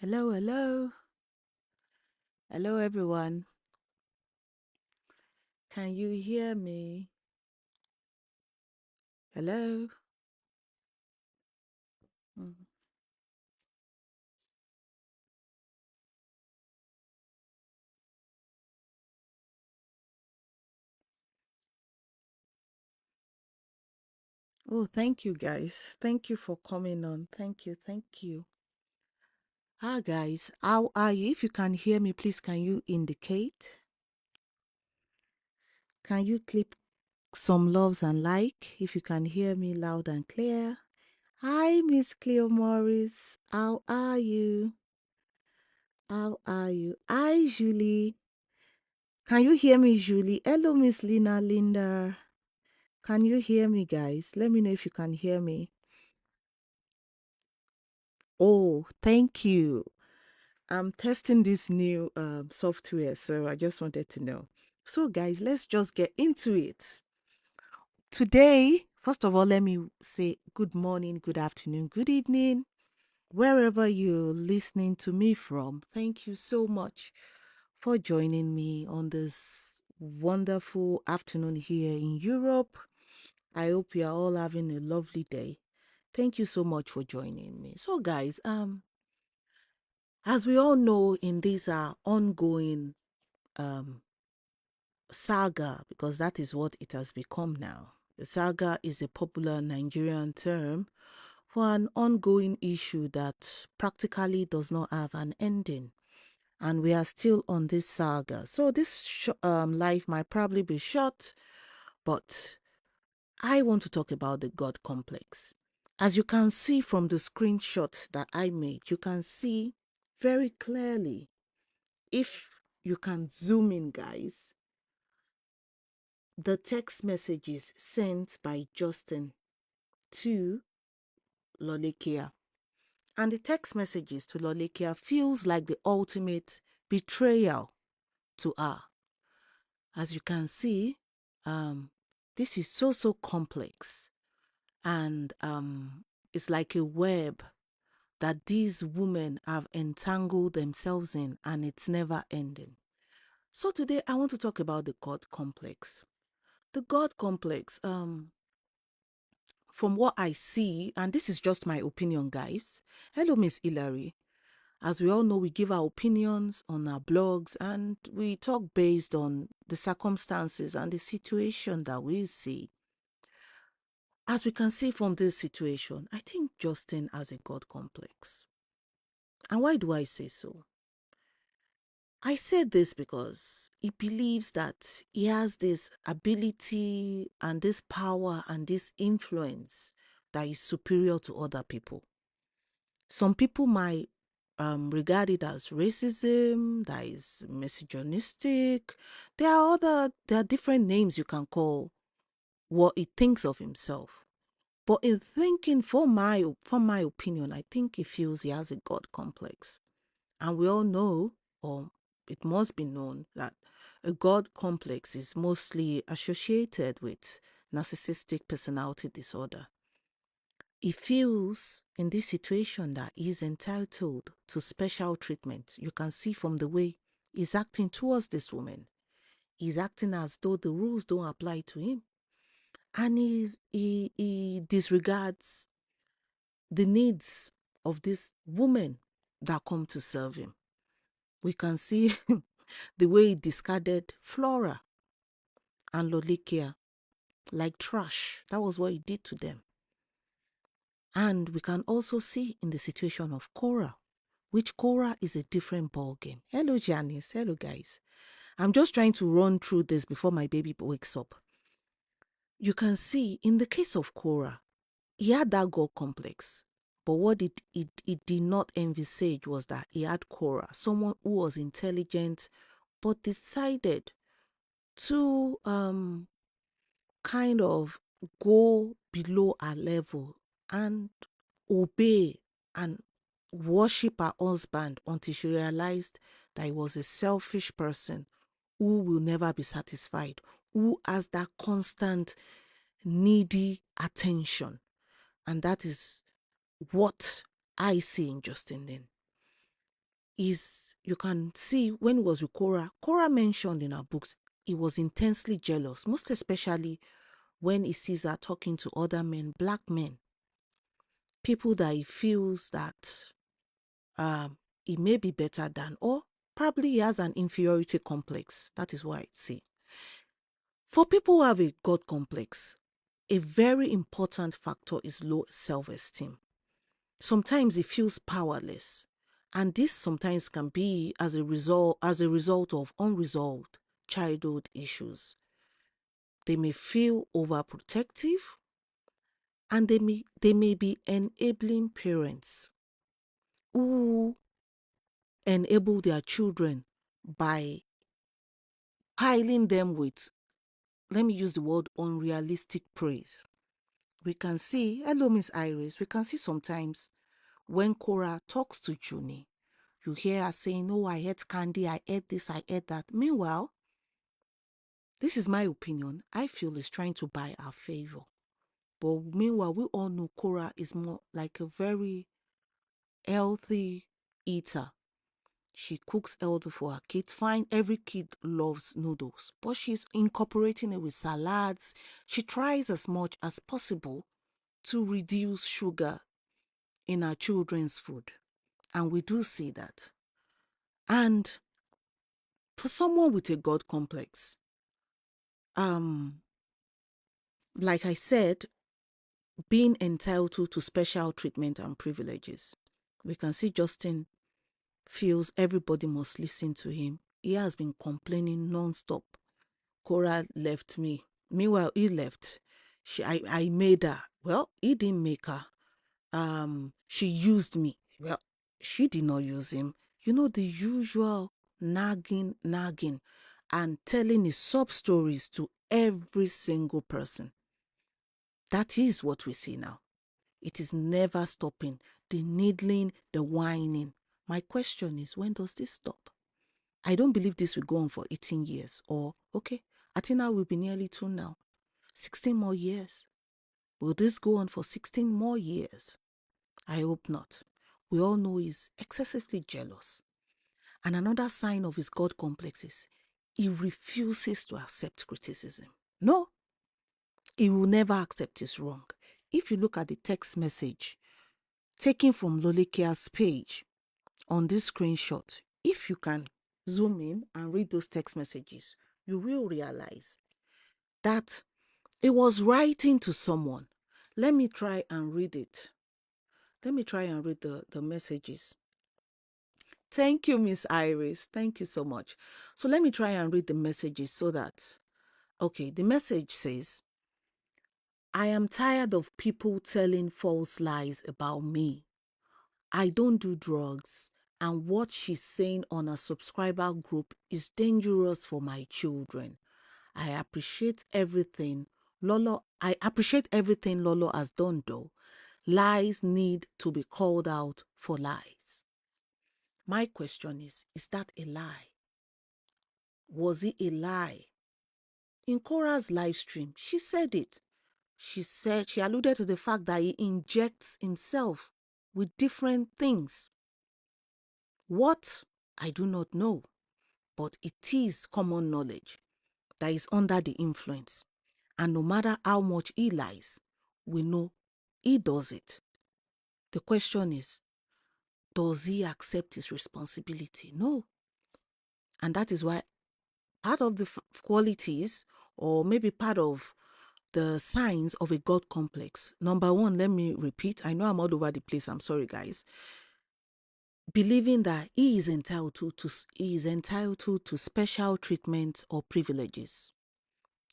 Hello, hello. Hello, everyone. Can you hear me? Hello. Mm. Oh, thank you, guys. Thank you for coming on. Thank you. Thank you. Guys, how are you? If you can hear me, please can you indicate? Can you clip some loves and like if you can hear me loud and clear? Hi, Miss Cleo Morris. How are you? How are you? Hi, Julie. Can you hear me, Julie? Hello, Miss Lina Linda. Can you hear me, guys? Let me know if you can hear me. Oh, thank you. I'm testing this new software, so I just wanted to know. So, guys, let's just get into it. Today, first of all, let me say good morning, good afternoon, good evening, wherever you're listening to me from. Thank you so much for joining me on this wonderful afternoon here in Europe. I hope you are all having a lovely day. Thank you so much for joining me. So, guys, as we all know, in this ongoing um saga, because that is what it has become now. The saga is a popular Nigerian term for an ongoing issue that practically does not have an ending. And we are still on this saga. So this life might probably be short, but I want to talk about the God complex. As you can see from the screenshot that I made, you can see very clearly, if you can zoom in, guys, the text messages sent by Justin to Lolekia. And the text messages to Lolekia feels like the ultimate betrayal to her. As you can see, this is so complex, and it's like a web that these women have entangled themselves in, and it's never ending. So today I want to talk about the God complex. The God complex, from what I see, and this is just my opinion, guys. Hello, Miss Hilary. As we all know, we give our opinions on our blogs and we talk based on the circumstances and the situation that we see. As we can see from this situation, I think Justin has a God complex. And why do I say so? I said this because he believes that he has this ability and this power and this influence that is superior to other people. Some people might regard it as racism, that is misogynistic. There are different names you can call what he thinks of himself. But in thinking, for my opinion, I think he feels he has a God complex. And we all know, or it must be known, that a God complex is mostly associated with narcissistic personality disorder. He feels in this situation that he's entitled to special treatment. You can see from the way he's acting towards this woman. He's acting as though the rules don't apply to him. And he disregards the needs of these women that come to serve him. We can see the way he discarded Flora and Lolikia like trash. That was what he did to them. And we can also see in the situation of Korra, which Korra is a different ball game. Hello, Janice. Hello, guys. I'm just trying to run through this before my baby wakes up. You can see in the case of Korra, he had that God complex. But what it did not envisage was that he had Korra, someone who was intelligent, but decided to kind of go below her level and obey and worship her husband until she realized that he was a selfish person who will never be satisfied, who has that constant needy attention. And that is what I see in Justin Lin. is, you can see when it was with Korra mentioned in her books, he was intensely jealous, most especially when he sees her talking to other men, black men, people that he feels that he may be better than, or probably he has an inferiority complex. That is why I see. For people who have a God complex, a very important factor is low self-esteem. Sometimes he feels powerless, and this sometimes can be as a result of unresolved childhood issues. They may feel overprotective, and they may be enabling parents who enable their children by piling them with, let me use the word, unrealistic praise. We can see, hello Miss Iris, we can see sometimes when Korra talks to Junie, you hear her saying, oh, I ate candy, I ate this, I ate that. Meanwhile, this is my opinion, I feel is trying to buy our favor. But meanwhile, we all know Korra is more like a very healthy eater. She cooks healthy for her kids. Fine, every kid loves noodles, but she's incorporating it with salads. She tries as much as possible to reduce sugar in our children's food. And we do see that. And for someone with a God complex, like I said, being entitled to special treatment and privileges. We can see Justin feels everybody must listen to him. He has been complaining non-stop. Korra left me. Meanwhile, he left. I made her. Well, he didn't make her. She used me. Well, she did not use him. You know, the usual nagging, and telling his sub stories to every single person. That is what we see now. It is never stopping. The needling, the whining. My question is, when does this stop? I don't believe this will go on for 18 years. Or, okay, Atina will be nearly 2 now. 16 more years. Will this go on for 16 more years? I hope not. We all know he's excessively jealous. And another sign of his God complex is he refuses to accept criticism. No, he will never accept his wrong. If you look at the text message taken from Lolikia's page on this screenshot, if you can zoom in and read those text messages, you will realize that it was writing to someone. Let me try and read it. Let me try and read the messages. Thank you, Miss Iris. Thank you so much. So let me try and read the messages so that, okay, the message says, I am tired of people telling false lies about me. I don't do drugs, and what she's saying on a subscriber group is dangerous for my children. I appreciate everything Lolo has done though. Lies need to be called out for lies. My question is that a lie? Was it a lie? In Korra's live stream, she said it. She alluded to the fact that he injects himself with different things. What? I do not know. But it is common knowledge that is under the influence. And no matter how much he lies, we know he does it. The question is, does he accept his responsibility? No. And that is why part of the qualities, or maybe part of the signs of a God complex. Number one, let me repeat. I know I'm all over the place. I'm sorry, guys. Believing that he is entitled to special treatment or privileges.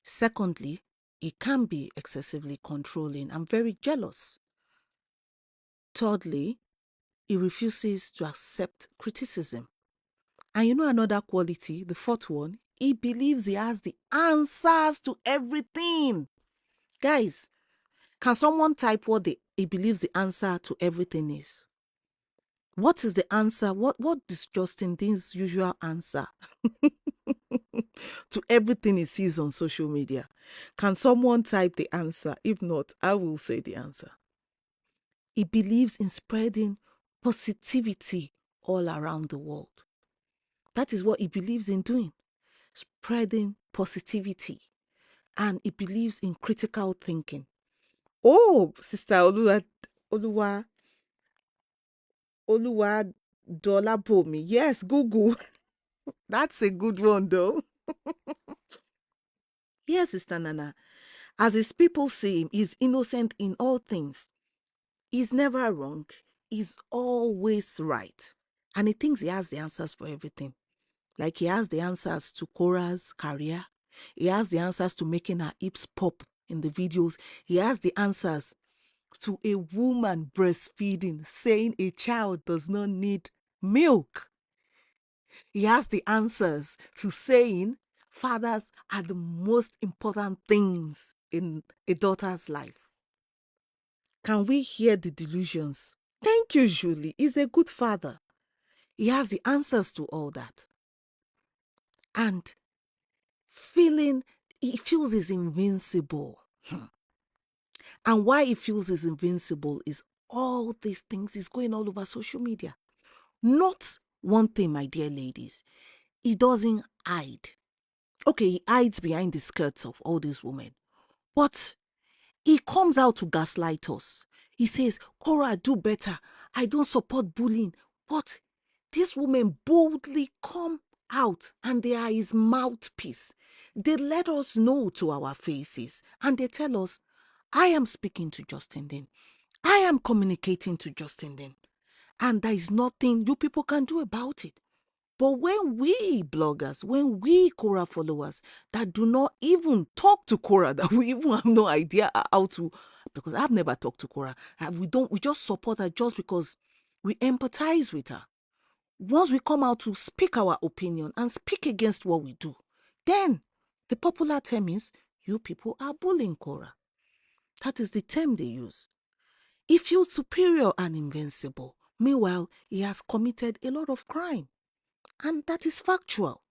Secondly, he can be excessively controlling and very jealous. Thirdly, he refuses to accept criticism. And you know another quality, the fourth one, he believes he has the answers to everything. Guys, can someone type what he believes the answer to everything is? What is the answer? What is Justin Dean's usual answer to everything he sees on social media? Can someone type the answer? If not, I will say the answer. He believes in spreading positivity all around the world. That is what he believes in doing, spreading positivity. And he believes in critical thinking. Oh, Sister Oluwa, Oluwa Dolabomi. Yes, Google. That's a good one, though. Yes, Sister Nana. As his people see him, he's innocent in all things. He's never wrong. He's always right. And he thinks he has the answers for everything. Like he has the answers to Korra's career. He has the answers to making her hips pop in the videos. He has the answers to a woman breastfeeding, saying a child does not need milk. He has the answers to saying fathers are the most important things in a daughter's life. Can we hear the delusions? Thank you, Julie. He's a good father. He has the answers to all that. And he feels he's invincible. And why he feels he's invincible is all these things is going all over social media. Not one thing, my dear ladies. He doesn't hide. Okay, he hides behind the skirts of all these women. But he comes out to gaslight us. He says, Korra, do better. I don't support bullying. But these women boldly come out and they are his mouthpiece. They let us know to our faces and they tell us, I am speaking to Justin Dean. I am communicating to Justin Dean. And there is nothing you people can do about it. But when we bloggers, when we Korra followers that do not even talk to Korra, that we even have no idea how to, because I've never talked to Korra, we just support her just because we empathize with her. Once we come out to speak our opinion and speak against what we do, then the popular term is, you people are bullying Korra. That is the term they use. He feels superior and invincible. Meanwhile, he has committed a lot of crime. And that is factual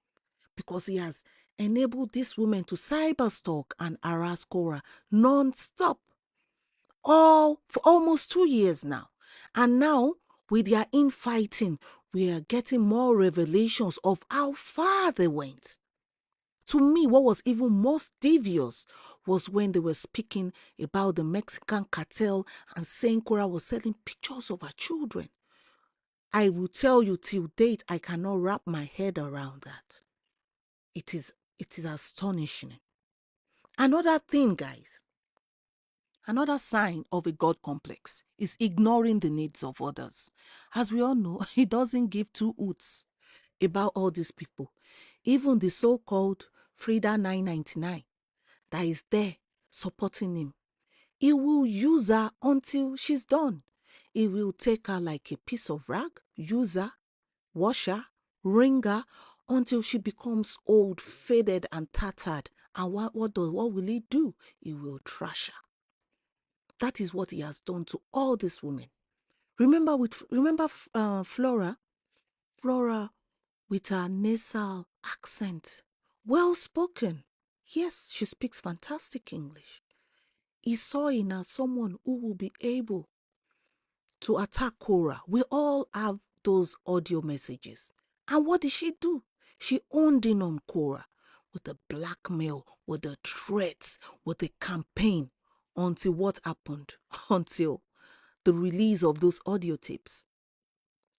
because he has enabled this woman to cyberstalk and harass Korra non-stop all for almost 2 years now. And now, with their infighting, we are getting more revelations of how far they went. To me, what was even most devious was when they were speaking about the Mexican cartel and saying Korra was selling pictures of her children. I will tell you, till date, I cannot wrap my head around that. It is astonishing. Another thing, guys, another sign of a God complex is ignoring the needs of others. As we all know, he doesn't give two hoots about all these people. Even the so-called Frida 999 that is there supporting him. He will use her until she's done. He will take her like a piece of rag, use her, wash her, wring her until she becomes old, faded, and tattered. And what will he do? He will trash her. That is what he has done to all these women. Remember Flora? Flora with her nasal accent. Well spoken. Yes, she speaks fantastic English. He saw in her someone who will be able to attack Korra. We all have those audio messages. And what did she do? She owned in on Korra with the blackmail, with the threats, with the campaign, until what happened? Until the release of those audio tapes,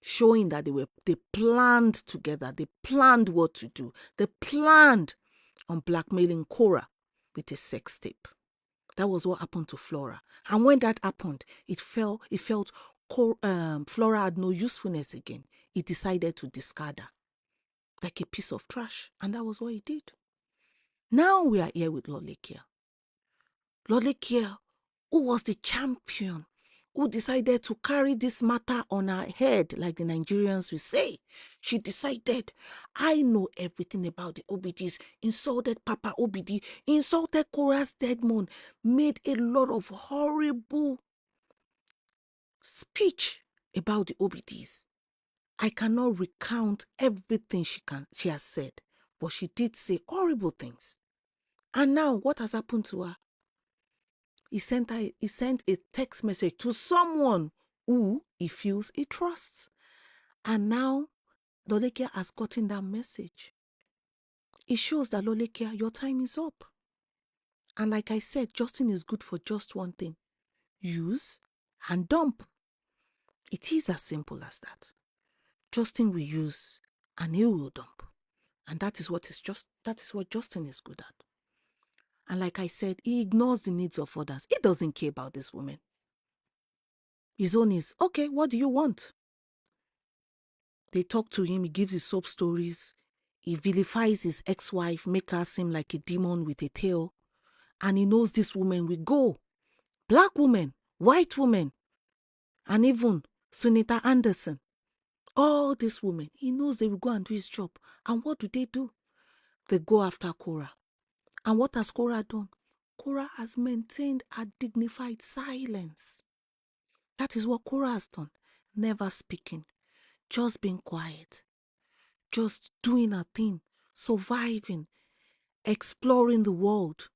showing that they planned together, they planned what to do, they planned on blackmailing Korra with a sex tape. That was what happened to Flora. And when that happened, it felt Flora had no usefulness again. He decided to discard her like a piece of trash. And that was what he did. Now we are here with Lolikia. Lolikia, who was the champion, who decided to carry this matter on her head, like the Nigerians will say. She decided, I know everything about the OBDs, insulted Papa OBD, insulted Korra's dead mom, made a lot of horrible speech about the OBDs. I cannot recount everything she has said, but she did say horrible things. And now what has happened to her? He sent a text message to someone who he feels he trusts. And now Lolekia has gotten that message. It shows that Lolekia, your time is up. And like I said, Justin is good for just one thing: use and dump. It is as simple as that. Justin will use and he will dump. And that is what Justin is good at. And like I said, he ignores the needs of others. He doesn't care about this woman. His own is, okay, what do you want? They talk to him, he gives his soap stories. He vilifies his ex-wife, make her seem like a demon with a tail. And he knows this woman will go. Black woman, white woman, and even Sunita Anderson. All these women, he knows they will go and do his job. And what do? They go after Korra. And what has Korra done? Korra has maintained a dignified silence. That is what Korra has done. Never speaking, just being quiet, just doing her thing, surviving, exploring the world,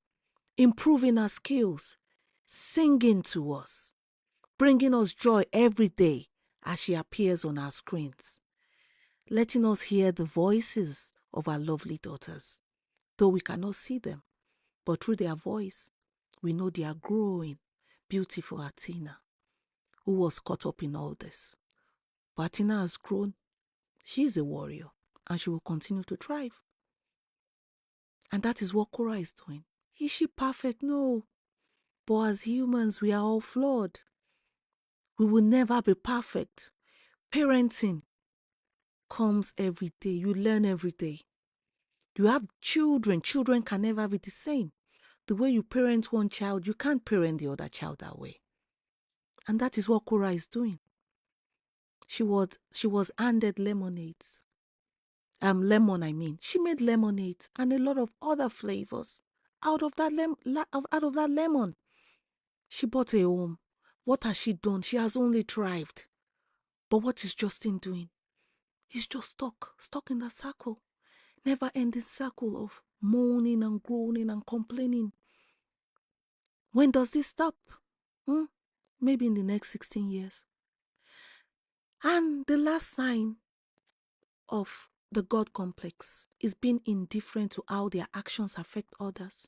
improving her skills, singing to us, bringing us joy every day as she appears on our screens, letting us hear the voices of our lovely daughters, though we cannot see them, but through their voice, we know they are growing. Beautiful Athena, who was caught up in all this. But Athena has grown. She is a warrior, and she will continue to thrive. And that is what Korra is doing. Is she perfect? No. But as humans, we are all flawed. We will never be perfect. Parenting comes every day. You learn every day. You have children. Children can never be the same. The way you parent one child, you can't parent the other child that way. And that is what Korra is doing. She was handed lemonades. Lemon, I mean. She made lemonades and a lot of other flavors out of that lemon. She bought a home. What has she done? She has only thrived. But what is Justin doing? He's just stuck in that circle. Never ending circle of moaning and groaning and complaining. When does this stop? Maybe in the next 16 years. And the last sign of the God complex is being indifferent to how their actions affect others.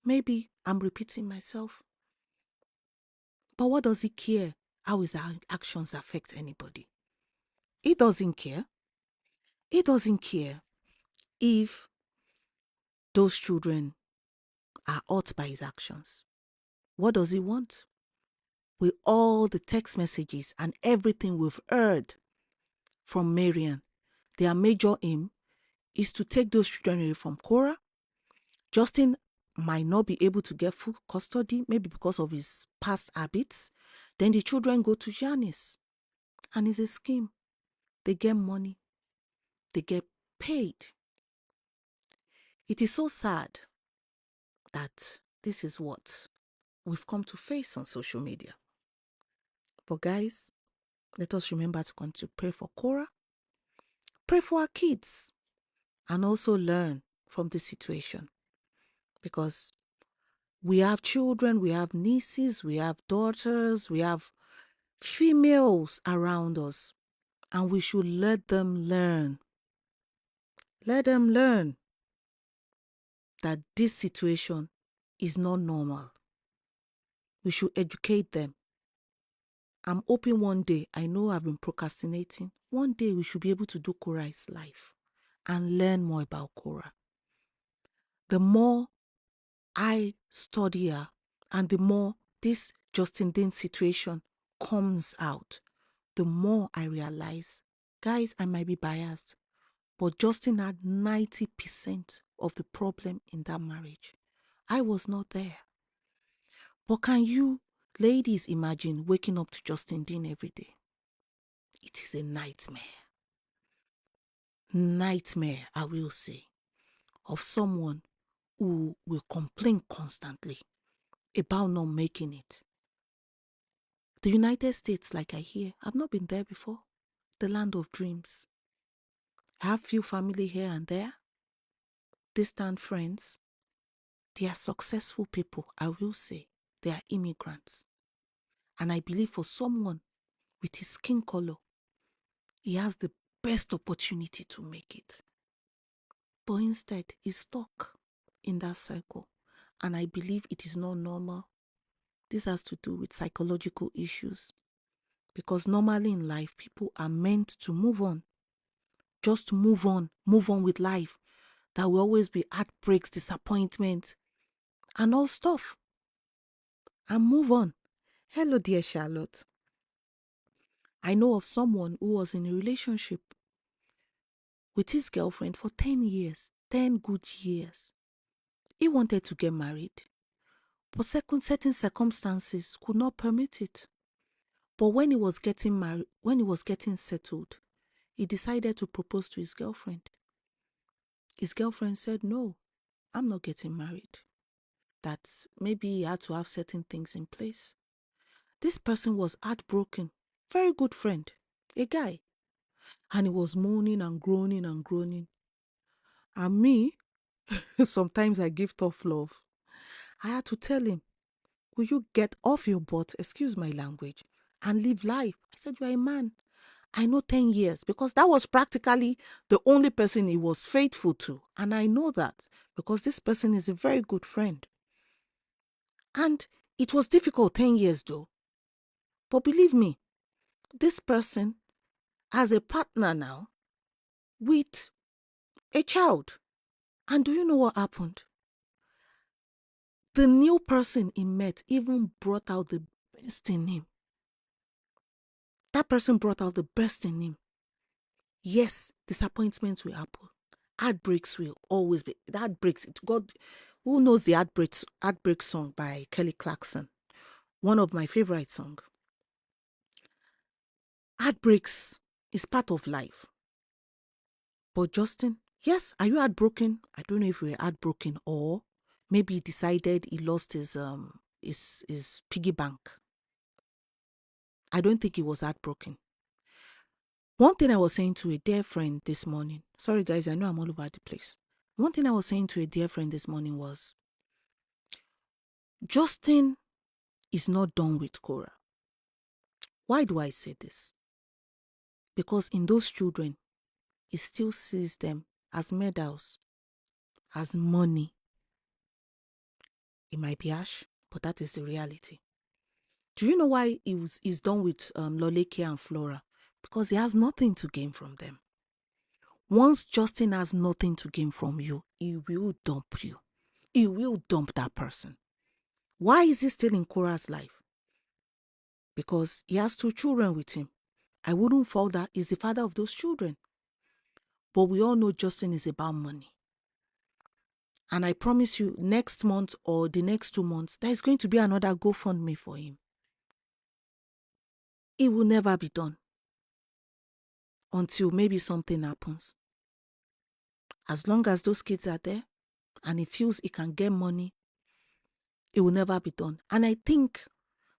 Maybe I'm repeating myself. But what does he care how his actions affect anybody? He doesn't care. He doesn't care if those children are hurt by his actions. What does he want? With all the text messages and everything we've heard from Marian, their major aim is to take those children away from Korra. Justin might not be able to get full custody, maybe because of his past habits. Then the children go to Janice. And it's a scheme. They get money. They get paid. It is so sad that this is what we've come to face on social media. But guys, let us remember to continue to pray for Korra, pray for our kids, and also learn from this situation. Because we have children, we have nieces, we have daughters, we have females around us, and we should let them learn. Let them learn that this situation is not normal. We should educate them. I'm hoping one day, I know I've been procrastinating, one day we should be able to do Korra's life and learn more about Korra. The more I study her and the more this Justin Dean situation comes out, the more I realize, guys, I might be biased, but Justin had 90% of the problem in that marriage. I was not there. But can you ladies imagine waking up to Justin Dean every day? It is a nightmare. Nightmare, I will say, of someone who will complain constantly about not making it. The United States, like I hear, I've not been there before. The land of dreams. I have few family here and there. Distant friends. They are successful people, I will say. They are immigrants. And I believe for someone with his skin color, He has the best opportunity to make it. But instead, he's stuck in that cycle. And I believe it is not normal. This has to do with psychological issues. Because normally in life, people are meant to move on. Just move on with life. There will always be heartbreaks, disappointment, and all stuff. And move on. Hello, dear Charlotte. I know of someone who was in a relationship with his girlfriend for 10 years, 10 good years. He wanted to get married, but certain circumstances could not permit it. But when he was getting married, when he was getting settled, he decided to propose to his girlfriend. His girlfriend said, "No, I'm not getting married." That maybe he had to have certain things in place. This person was heartbroken. Very good friend, a guy. And he was moaning and groaning and groaning. And me, sometimes I give tough love. I had to tell him, "Will you get off your butt, excuse my language, and live life?" I said, "You are a man. I know 10 years," because that was practically the only person he was faithful to. And I know that because this person is a very good friend. And it was difficult 10 years though. But believe me, this person has a partner now with a child. And do you know what happened? The new person he met even brought out the best in him. That person brought out the best in him. Yes, disappointments will happen. Heartbreaks will always be. Heartbreaks. God, who knows the heartbreak song by Kelly Clarkson? One of my favorite songs. Heartbreaks is part of life. But Justin, yes, are you heartbroken? I don't know if you were heartbroken or maybe he decided he lost his piggy bank. I don't think he was heartbroken. One thing I was saying to a dear friend this morning, sorry guys, I know I'm all over the place. One thing I was saying to a dear friend this morning was, Justin is not done with Korra. Why do I say this? Because in those children, he still sees them as medals, as money. It might be harsh, but that is the reality. Do you know why he's done with Loleke and Flora? Because he has nothing to gain from them. Once Justin has nothing to gain from you, he will dump you. He will dump that person. Why is he still in Korra's life? Because he has 2 children with him. I wouldn't fault that he's the father of those children. But we all know Justin is about money. And I promise you, next month or the next 2 months, there is going to be another GoFundMe for him. It will never be done until maybe something happens. As long as those kids are there and he feels he can get money, it will never be done. And I think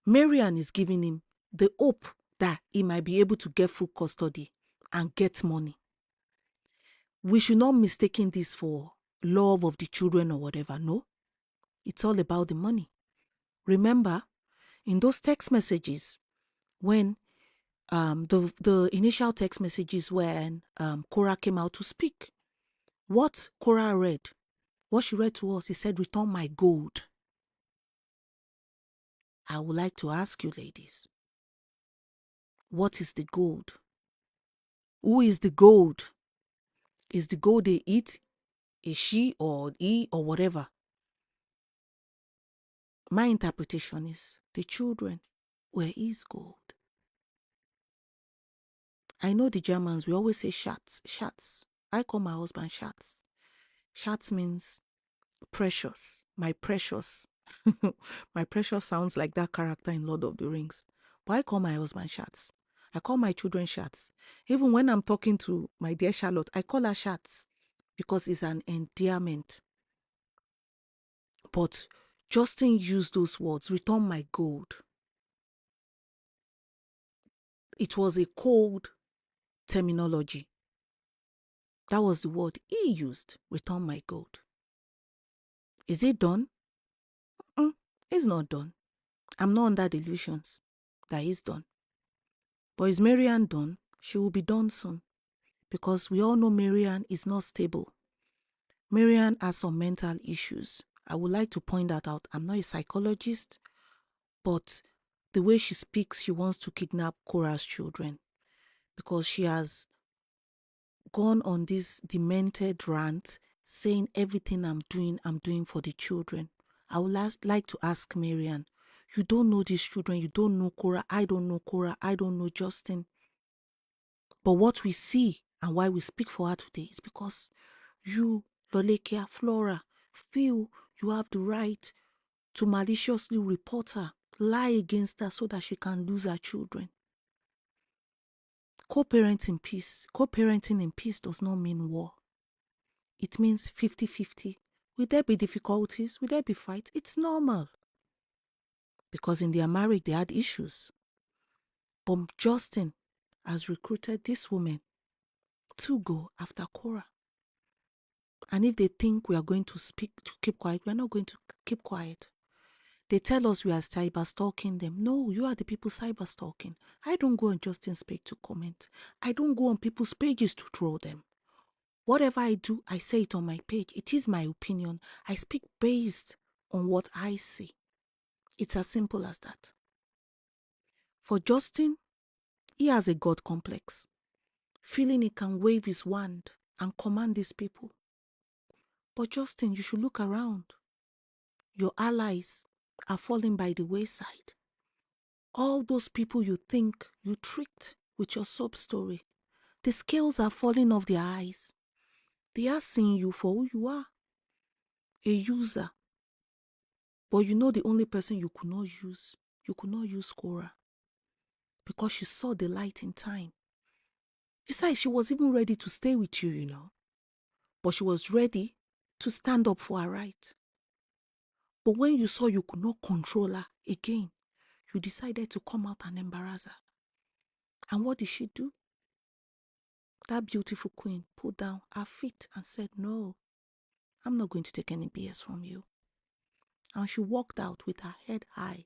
Marian is giving him the hope that he might be able to get full custody and get money. We should not mistake this for love of the children or whatever. No, it's all about the money. Remember, in those text messages, when the initial text messages when Korra came out to speak, what Korra read, what she read to us, he said, "Return my gold." I would like to ask you, ladies, what is the gold? Who is the gold? Is the gold they eat? Is she or he or whatever? My interpretation is the children were his gold. I know the Germans, we always say Schatz, Schatz. I call my husband Schatz. Schatz means precious, my precious. My precious sounds like that character in Lord of the Rings. But I call my husband Schatz. I call my children Schatz. Even when I'm talking to my dear Charlotte, I call her Schatz because it's an endearment. But Justin used those words, "return my gold." It was a cold terminology. That was the word he used, "return my gold." Is it done? It's not done. I'm not under delusions that he's done. But is Marianne done? She will be done soon because we all know Marian is not stable. Marian has some mental issues. I would like to point that out. I'm not a psychologist, but the way she speaks, she wants to kidnap Korra's children because she has gone on this demented rant saying everything I'm doing for the children. I would like to ask Marian, you don't know these children, you don't know Korra, I don't know Korra, I don't know Justin. But what we see and why we speak for her today is because you, Lolekia Flora, feel you have the right to maliciously report her, lie against her so that she can lose her children. Co-parenting in peace does not mean war. It means 50-50. Will there be difficulties? Will there be fights? It's normal. Because in their marriage, they had issues. But Justin has recruited this woman to go after Korra. And if they think we are going to keep quiet, we are not going to keep quiet. They tell us we are cyber stalking them. No, you are the people cyber stalking. I don't go on Justin's page to comment. I don't go on people's pages to troll them. Whatever I do, I say it on my page. It is my opinion. I speak based on what I see. It's as simple as that. For Justin, he has a God complex, feeling he can wave his wand and command these people. But Justin, you should look around. Your allies are falling by the wayside. All those people you think you tricked with your sob story, the scales are falling off their eyes. They are seeing you for who you are, a user. But you know the only person you could not use Korra, because she saw the light in time. Besides, she was even ready to stay with you, but she was ready to stand up for her right. But when you saw you could not control her again, you decided to come out and embarrass her. And what did she do? That beautiful queen put down her feet and said, no, I'm not going to take any BS from you. And she walked out with her head high.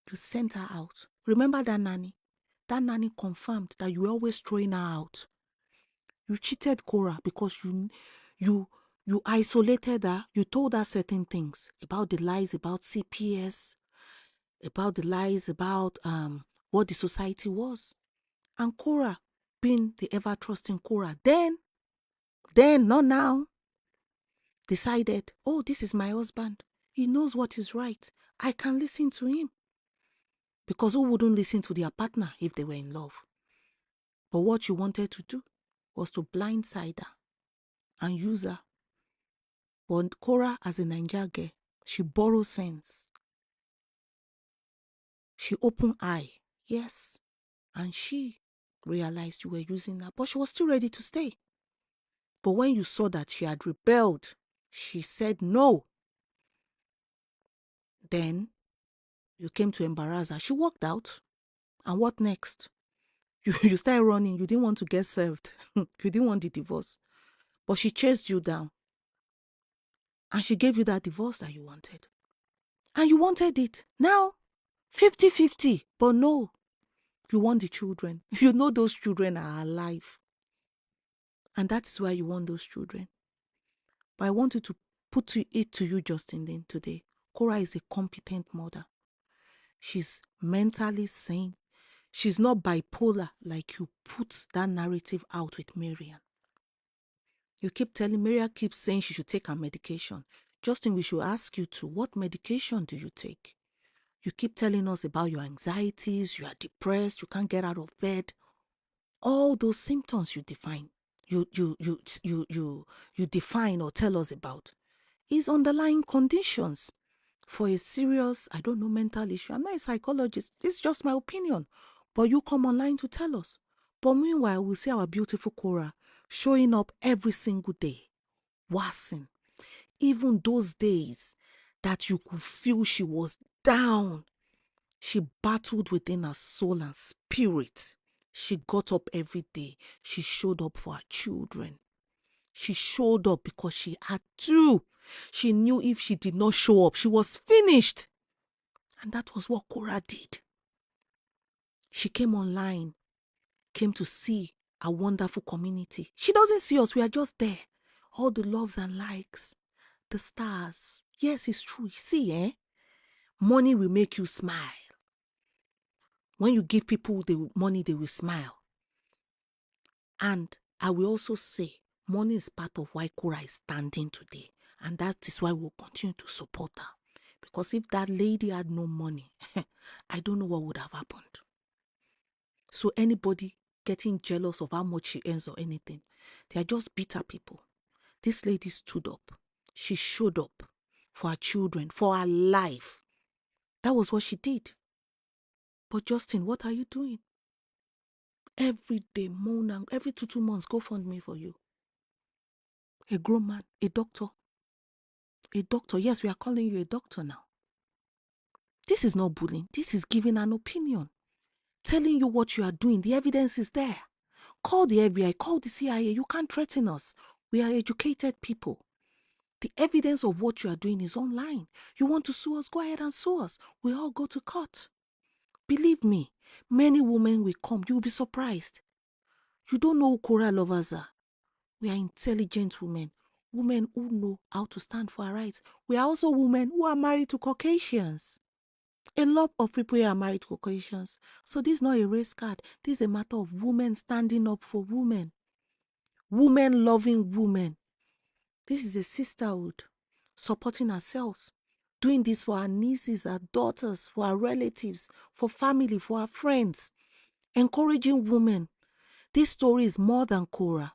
You sent her out. Remember that nanny? That nanny confirmed that you were always throwing her out. You cheated Korra because you isolated her. You told her certain things about the lies about CPS, about the lies about what the society was. And Korra, being the ever-trusting Korra, then, not now, decided, oh, this is my husband. He knows what is right. I can listen to him. Because who wouldn't listen to their partner if they were in love? But what you wanted to do was to blindside her and use her. But Korra, as a Naija girl, she borrows sense. She opened eye, yes, and she realized you were using her, but she was still ready to stay. But when you saw that she had rebelled, she said no. Then you came to embarrass her. She walked out. And what next? You started running. You didn't want to get served. You didn't want the divorce. But she chased you down. And she gave you that divorce that you wanted. And you wanted it. Now, 50-50. But no, you want the children. You know those children are alive. And that's why you want those children. But I want you to put it to you, Justin, today. Korra is a competent mother. She's mentally sane. She's not bipolar like you put that narrative out with Marian. You keep telling Marian, keeps saying she should take her medication. Justin, we should ask you too, what medication do you take? You keep telling us about your anxieties, you are depressed, you can't get out of bed. All those symptoms you define, you define or tell us about is underlying conditions for a serious, I don't know, mental issue. I'm not a psychologist. This is just my opinion. But you come online to tell us. But meanwhile, we see our beautiful Korra showing up every single day, wasing. Even those days that you could feel she was down, she battled within her soul and spirit. She got up every day. She showed up for her children. She showed up because she had to. She knew if she did not show up, she was finished. And that was what Korra did. She came online, came to see a wonderful community. She doesn't see us. We are just there. All the loves and likes, the stars. Yes, it's true. See, money will make you smile. When you give people the money, they will smile. And I will also say, money is part of why Korra is standing today. And that is why we'll continue to support her. Because if that lady had no money, I don't know what would have happened. So anybody getting jealous of how much she earns or anything, they are just bitter people. This lady stood up. She showed up for her children, for her life. That was what she did. But Justin, what are you doing? Every day, moan, every 2 months, go fund me for you. A grown man, a doctor. A doctor. Yes, we are calling you a doctor now. This is not bullying. This is giving an opinion. Telling you what you are doing. The evidence is there. Call the FBI, call the CIA. You can't threaten us. We are educated people. The evidence of what you are doing is online. You want to sue us? Go ahead and sue us. We all go to court. Believe me, many women will come. You will be surprised. You don't know who Korra lovers are. We are intelligent women. Women who know how to stand for our rights. We are also women who are married to Caucasians. A lot of people here are married to Caucasians. So this is not a race card. This is a matter of women standing up for women. Women loving women. This is a sisterhood. Supporting ourselves. Doing this for our nieces, our daughters, for our relatives, for family, for our friends. Encouraging women. This story is more than Korra.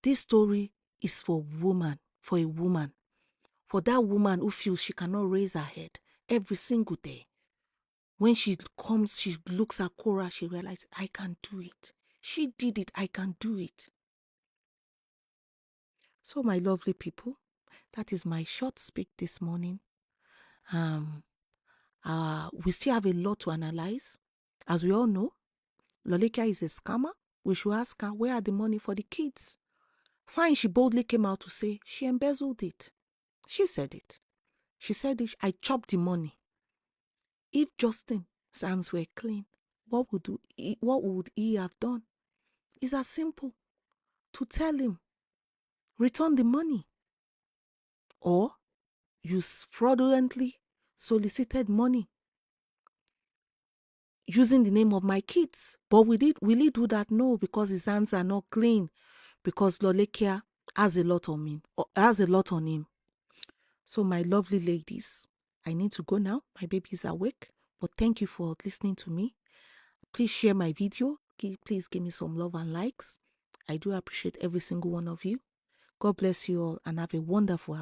This story is for woman, for a woman. For that woman who feels she cannot raise her head every single day. When she comes, she looks at Korra, she realizes, I can do it. She did it, I can do it. So my lovely people, that is my short speak this morning. We still have a lot to analyze. As we all know, Lolikia is a scammer. We should ask her, where are the money for the kids? Fine, she boldly came out to say she embezzled it. She said it. She said it, I chopped the money. If Justin's hands were clean, what would he have done? It's as simple to tell him, return the money. Or you fraudulently solicited money using the name of my kids. But will he do that? No, because his hands are not clean. Because Lolekia has a lot on him. So my lovely ladies, I need to go now. My baby is awake. But thank you for listening to me. Please share my video. Please give me some love and likes. I do appreciate every single one of you. God bless you all and have a wonderful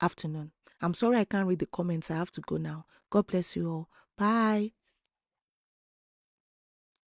afternoon. I'm sorry I can't read the comments. I have to go now. God bless you all. Bye.